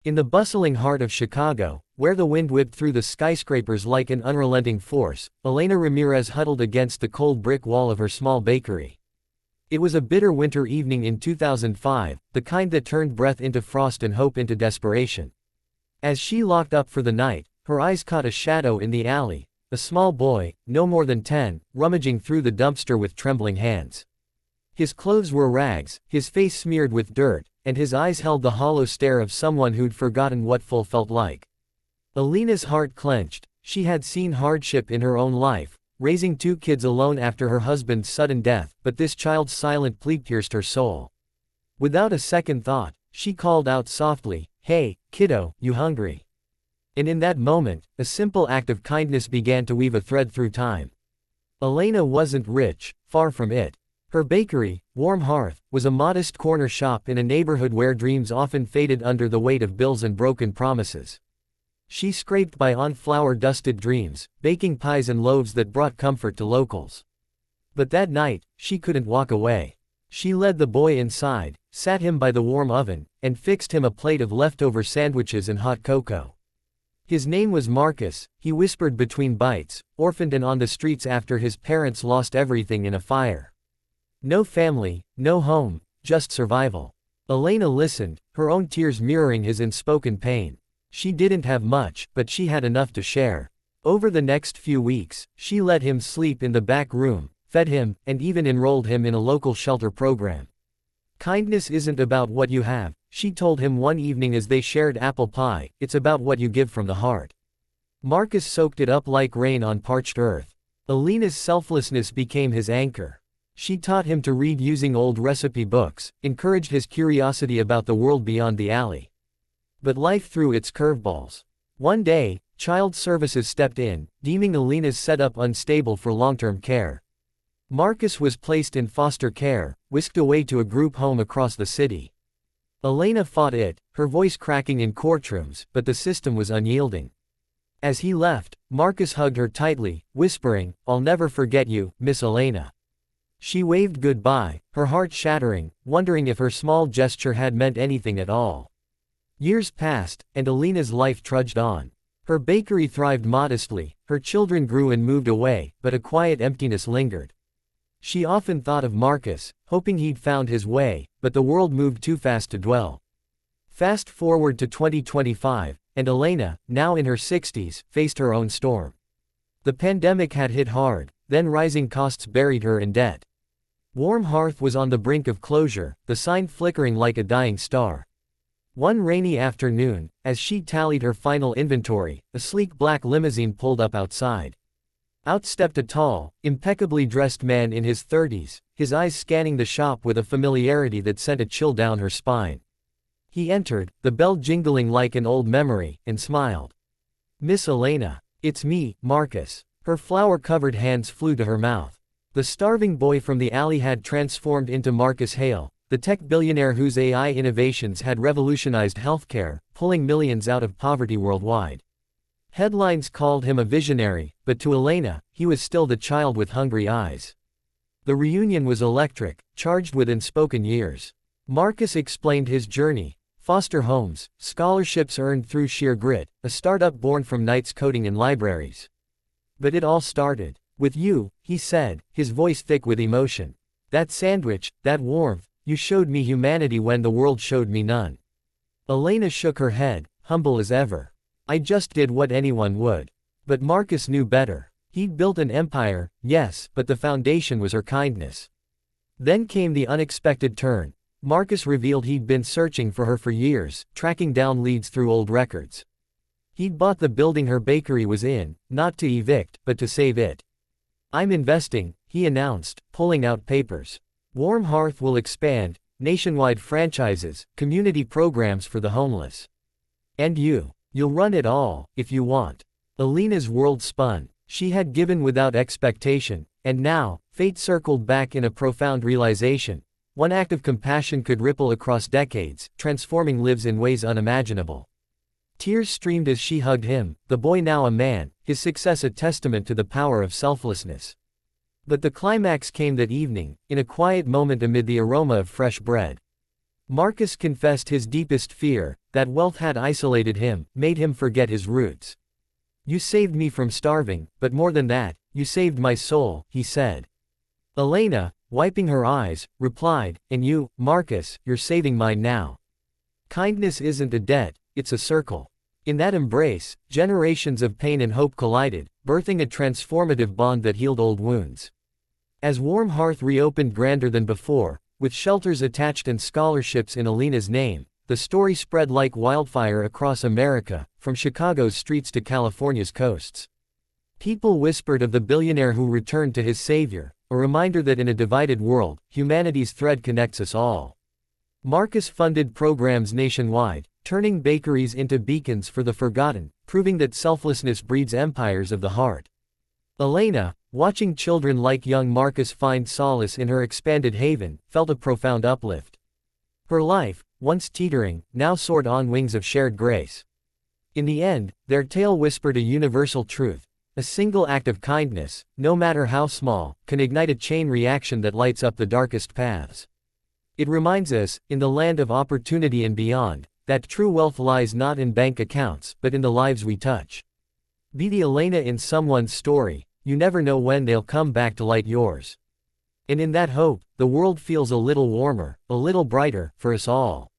In the bustling heart of Chicago, where the wind whipped through the skyscrapers like an unrelenting force, Elena Ramirez huddled against the cold brick wall of her small bakery. It was a bitter winter evening in 2005, the kind that turned breath into frost and hope into desperation. As she locked up for the night, her eyes caught a shadow in the alley, a small boy, no more than 10, rummaging through the dumpster with trembling hands. His clothes were rags, his face smeared with dirt, and his eyes held the hollow stare of someone who'd forgotten what full felt like. Elena's heart clenched. She had seen hardship in her own life, raising 2 kids alone after her husband's sudden death, but this child's silent plea pierced her soul. Without a second thought, she called out softly, "Hey, kiddo, you hungry?" And in that moment, a simple act of kindness began to weave a thread through time. Elena wasn't rich, far from it. Her bakery, Warm Hearth, was a modest corner shop in a neighborhood where dreams often faded under the weight of bills and broken promises. She scraped by on flour-dusted dreams, baking pies and loaves that brought comfort to locals. But that night, she couldn't walk away. She led the boy inside, sat him by the warm oven, and fixed him a plate of leftover sandwiches and hot cocoa. His name was Marcus, he whispered between bites, orphaned and on the streets after his parents lost everything in a fire. No family, no home, just survival. Elena listened, her own tears mirroring his unspoken pain. She didn't have much, but she had enough to share. Over the next few weeks, she let him sleep in the back room, fed him, and even enrolled him in a local shelter program. "Kindness isn't about what you have," she told him one evening as they shared apple pie, "it's about what you give from the heart." Marcus soaked it up like rain on parched earth. Elena's selflessness became his anchor. She taught him to read using old recipe books, encouraged his curiosity about the world beyond the alley. But life threw its curveballs. One day, child services stepped in, deeming Elena's setup unstable for long-term care. Marcus was placed in foster care, whisked away to a group home across the city. Elena fought it, her voice cracking in courtrooms, but the system was unyielding. As he left, Marcus hugged her tightly, whispering, "I'll never forget you, Miss Elena." She waved goodbye, her heart shattering, wondering if her small gesture had meant anything at all. Years passed, and Elena's life trudged on. Her bakery thrived modestly, her children grew and moved away, but a quiet emptiness lingered. She often thought of Marcus, hoping he'd found his way, but the world moved too fast to dwell. Fast forward to 2025, and Elena, now in her 60s, faced her own storm. The pandemic had hit hard, then rising costs buried her in debt. Warm Hearth was on the brink of closure, the sign flickering like a dying star. One rainy afternoon, as she tallied her final inventory, a sleek black limousine pulled up outside. Out stepped a tall, impeccably dressed man in his 30s, his eyes scanning the shop with a familiarity that sent a chill down her spine. He entered, the bell jingling like an old memory, and smiled. "Miss Elena. It's me, Marcus." Her flour-covered hands flew to her mouth. The starving boy from the alley had transformed into Marcus Hale, the tech billionaire whose AI innovations had revolutionized healthcare, pulling millions out of poverty worldwide. Headlines called him a visionary, but to Elena, he was still the child with hungry eyes. The reunion was electric, charged with unspoken years. Marcus explained his journey: foster homes, scholarships earned through sheer grit, a startup born from nights coding in libraries. "But it all started with you," he said, his voice thick with emotion. "That sandwich, that warmth, you showed me humanity when the world showed me none." Elena shook her head, humble as ever. "I just did what anyone would." But Marcus knew better. He'd built an empire, yes, but the foundation was her kindness. Then came the unexpected turn. Marcus revealed he'd been searching for her for years, tracking down leads through old records. He'd bought the building her bakery was in, not to evict, but to save it. "I'm investing," he announced, pulling out papers. "Warm Hearth will expand, nationwide franchises, community programs for the homeless. And you'll run it all, if you want." Elena's world spun. She had given without expectation, and now, fate circled back in a profound realization. One act of compassion could ripple across decades, transforming lives in ways unimaginable. Tears streamed as she hugged him, the boy now a man, his success a testament to the power of selflessness. But the climax came that evening, in a quiet moment amid the aroma of fresh bread. Marcus confessed his deepest fear, that wealth had isolated him, made him forget his roots. You saved me from starving, but more than that, you saved my soul, he said. Elena, wiping her eyes, replied, and you, Marcus, you're saving mine now. Kindness isn't a debt, it's a circle. In that embrace, generations of pain and hope collided, birthing a transformative bond that healed old wounds. As Warm Hearth reopened grander than before, with shelters attached and scholarships in Elena's name, the story spread like wildfire across America, from Chicago's streets to California's coasts. People whispered of the billionaire who returned to his savior, a reminder that in a divided world, humanity's thread connects us all. Marcus funded programs nationwide, turning bakeries into beacons for the forgotten, proving that selflessness breeds empires of the heart. Elena, watching children like young Marcus find solace in her expanded haven, felt a profound uplift. Her life, once teetering, now soared on wings of shared grace. In the end, their tale whispered a universal truth. A single act of kindness, no matter how small, can ignite a chain reaction that lights up the darkest paths. It reminds us, in the land of opportunity and beyond, that true wealth lies not in bank accounts, but in the lives we touch. Be the Elena in someone's story, you never know when they'll come back to light yours. And in that hope, the world feels a little warmer, a little brighter, for us all.